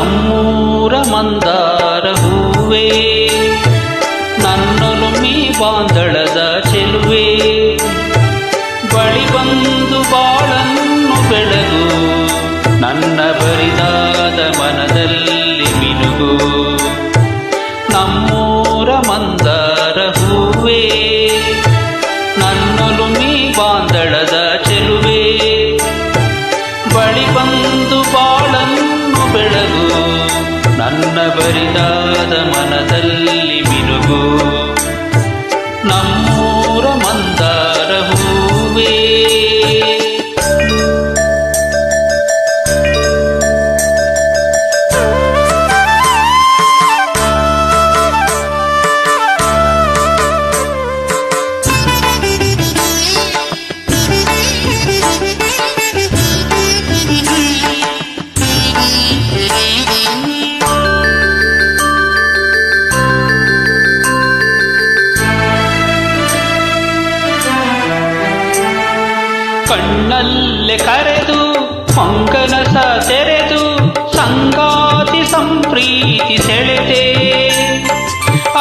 ನಮ್ಮೂರ ಮಂದಾರ ಹೂವೇ, ನನ್ನೊಲುಮಿ ಬಾಂಧಳದ ಚೆಲುವೆ, ಬಳಿ ಬಂದು ಬಾಳನ್ನು ಬೆಳಗು, ನನ್ನ ಬರಿದಾದ ಮನದಲ್ಲಿ ಮಿನುಗು. ನಮ್ಮೂರ ಮಂದಾರ ಹೂವೇ, ನನ್ನೊಲುಮಿ ಬಾಂಧಳದ ಚೆಲುವೆ, ಬಳಿ ಬಂದು ಬಾಳನ್ನು ಬೆಳಗು, ನನ್ನ ಬರಿದಾದ ಮನದಲ್ಲಿ ಮಿನುಗು. ನಮ್ಮೂರ ಮಂದಾರ ಹೂವೇ. ಕಣ್ಣಲ್ಲೇ ಕರೆದು ಮಂಗನಸ ತೆರೆದು ಸಂಗಾತಿ ಸಂಪ್ರೀತಿ ಸೆಳೆದೆ,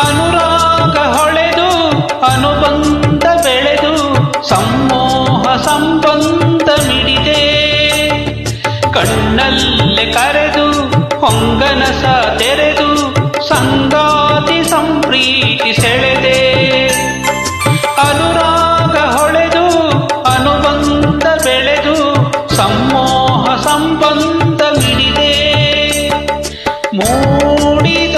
ಅನುರಾಗ ಹೊಳೆದು ಅನುಬಂಧ ಬೆಳೆದು ಸಮೋಹ ಸಂಬಂಧ ಮಿಡಿದೆ. ಕಣ್ಣಲ್ಲೇ ಕರೆದು ಹೊಂಗನಸ ತೆರೆದು ಸಂಗಾತಿ ಸಂಪ್ರೀತಿ ಸೆಳೆದೆ, ಅನುರಾಗ ಹೊಳೆದು ಅನುಬಂಧ ಬೆಳೆದು ಸಮೋಹ ಸಂಬಂಧ ಮಿಡಿದೆ. ಮೂಡಿದ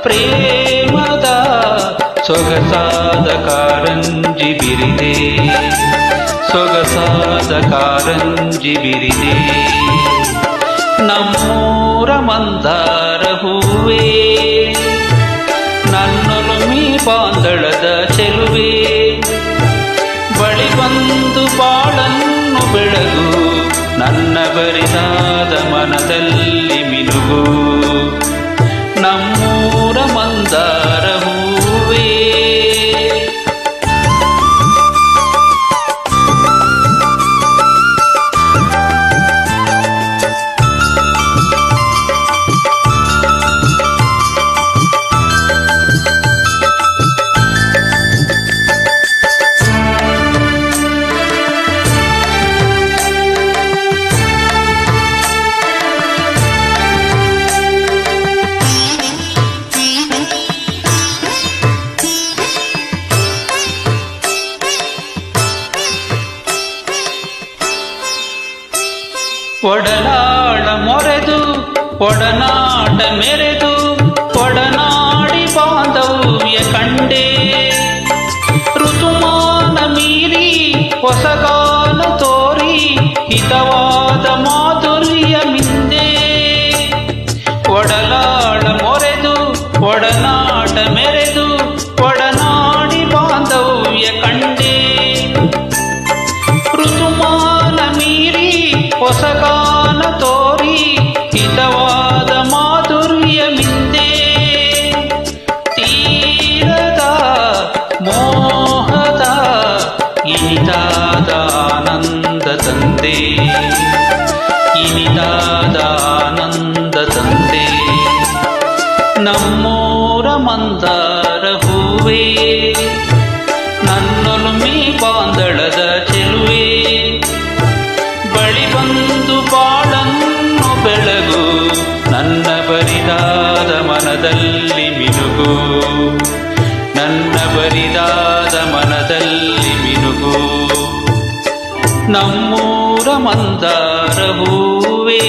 ಪ್ರೇಮದ ಸೊಗಸಾದ ಕಾರಂಜಿ ಬಿರಿದೆ, ಸೊಗಸಾದ ಕಾರಂಜಿ ಬಿರಿದೆ. ನಮ್ಮೂರ ಮಂದಾರ ಹೂವೇ, ನನ್ನೊಲುಮಿ ಬಾಂಧಳದ ಚೆಲುವೆ, ಬಳಿ ಬಂದು ಬಾಳನ್ನು ಬೆಳಗು, ನನ್ನ ಬರಿದಾದ ಮನದಲ್ಲಿ ಮಿನುಗು. ನಮ್ಮೂರ ಮಂದಾರ ಹೂವೇ. ಒಡಲಾಳ ಮೊರೆದು ಒಡನಾಟ ಮೆರೆದು ಒಡನಾಡಿ ಬಾಂಧವ್ಯ ಕಂಡೆ, ಋತುಮಾನ ಮೀರಿ ಹೊಸಗಾನ ತೋರಿ ಹಿತವಾದ ಮಾಧುರ್ಯ ಮಿಂದೆ. ಒಡಲಾಳ ಮೊರೆದು ಒಡನಾಟ ಮೆರೆದು ಒಡನಾಡಿ ಬಾಂಧವ್ಯ ಕಂಡೆ, ಋತುಮಾನ ಮೀರಿ ಹೊಸಗಾನ ತೋರಿ ಹಿತವಾದ ಮಾಧುರ್ಯ ಮಿಂದೆ. ತೀರದ ಮೋಹದ ಇನಿತಾದ ಆನಂದ ತಂದೆ, ಇನಿತಾದ ಆನಂದ ತಂದೆ. ನಮ್ಮೂರ ಮಂದಾರ ಹೂವೇ, ನನ್ನೊಲುಮಿ ಬಾಂಧಳದ ಚೆಲುವೆ, ಬಳಿ ಬಂದು ಬಾಳನ್ನು ಬೆಳಗು, ನನ್ನ ಬರಿದಾದ ಮನದಲ್ಲಿ ಮಿನುಗು, ನನ್ನ ಬರಿದಾದ ಮನದಲ್ಲಿ ಮಿನುಗು. ನಮ್ಮೂರ ಮಂದಾರ ಹೂವೇ.